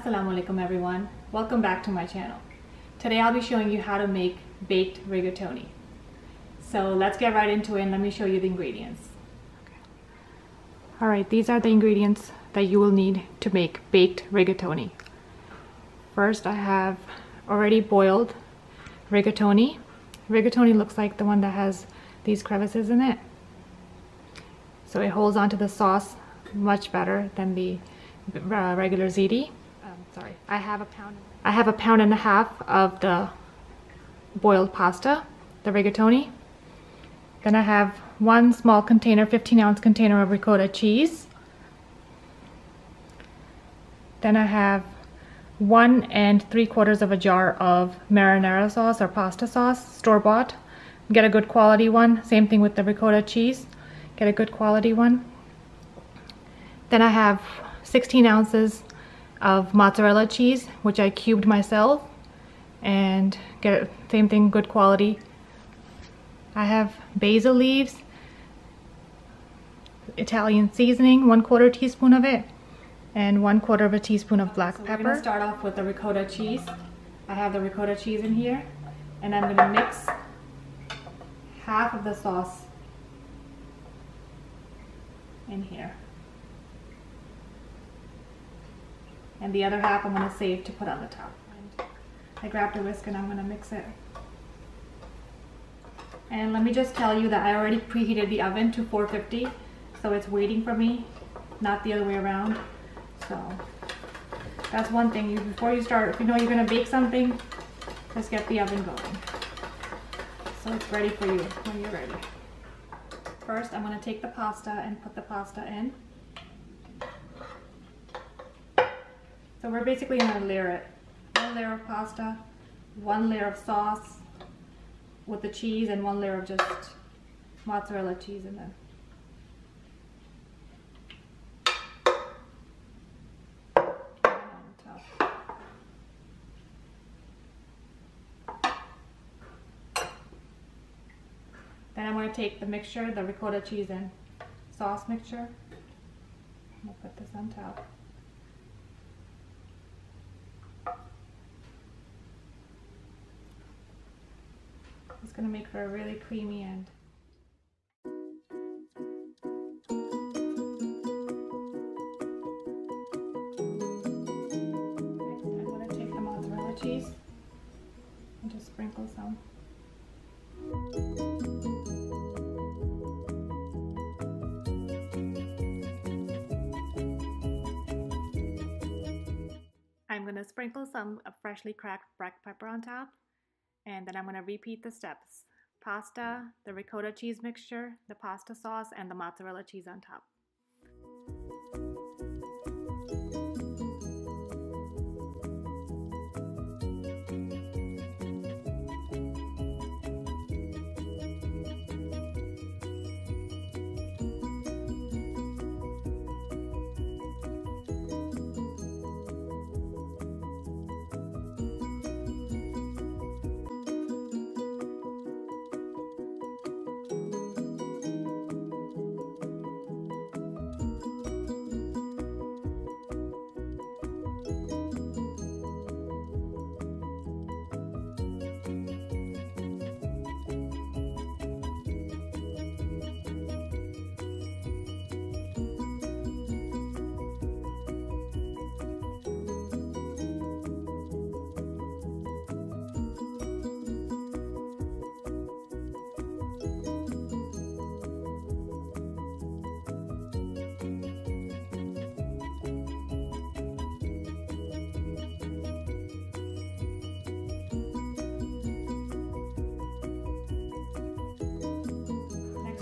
Alaikum everyone, welcome back to my channel. Today I'll be showing you how to make baked rigatoni. So let's get right into it and let me show you the ingredients. Alright, these are the ingredients that you will need to make baked rigatoni. First I have already boiled rigatoni. Rigatoni looks like the one that has these crevices in it. So it holds onto the sauce much better than the regular ziti. I have a pound and a half of the boiled pasta, the rigatoni. Then I have one small container, 15-ounce container of ricotta cheese. Then I have 1 3/4 of a jar of marinara sauce or pasta sauce, store-bought. Get a good quality one. Same thing with the ricotta cheese. Get a good quality one. Then I have 16 ounces of mozzarella cheese, which I cubed myself, and get it, same thing, good quality. I have basil leaves, Italian seasoning, 1/4 teaspoon of it, and 1/4 of a teaspoon of black pepper. We're gonna start off with the ricotta cheese. I have the ricotta cheese in here, and I'm gonna mix half of the sauce in here. And the other half I'm going to save to put on the top. I grabbed a whisk and I'm going to mix it. And let me just tell you that I already preheated the oven to 450, so it's waiting for me, not the other way around. So that's one thing. Before you start, if you know you're going to bake something, just get the oven going, so it's ready for you when you're ready. First I'm going to take the pasta and put the pasta in. So we're basically going to layer it. 1 layer of pasta, 1 layer of sauce with the cheese, and 1 layer of just mozzarella cheese in there. Then I'm going to take the mixture, the ricotta cheese and sauce mixture. I'm going to put this on top. It's going to make for a really creamy end. Next, I'm going to take the mozzarella cheese and just sprinkle some. I'm going to sprinkle some freshly cracked black pepper on top. And then I'm going to repeat the steps. Pasta, the ricotta cheese mixture, the pasta sauce, and the mozzarella cheese on top.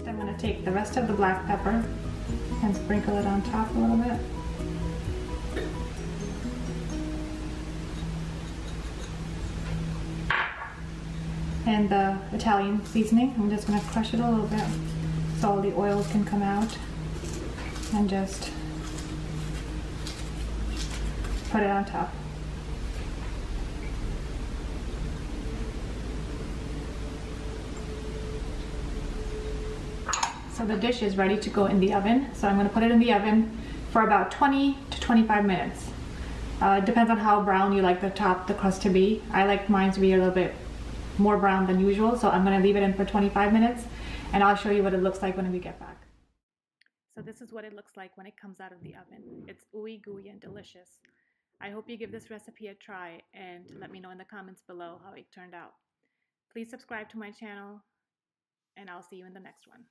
I'm going to take the rest of the black pepper and sprinkle it on top a little bit. And the Italian seasoning, I'm just going to crush it a little bit so all the oils can come out, and just put it on top. So the dish is ready to go in the oven. So I'm going to put it in the oven for about 20 to 25 minutes. It depends on how brown you like the crust to be. I like mine to be a little bit more brown than usual, so I'm going to leave it in for 25 minutes and I'll show you what it looks like when we get back. So this is what it looks like when it comes out of the oven. It's ooey gooey and delicious. I hope you give this recipe a try and let me know in the comments below how it turned out. Please subscribe to my channel and I'll see you in the next one.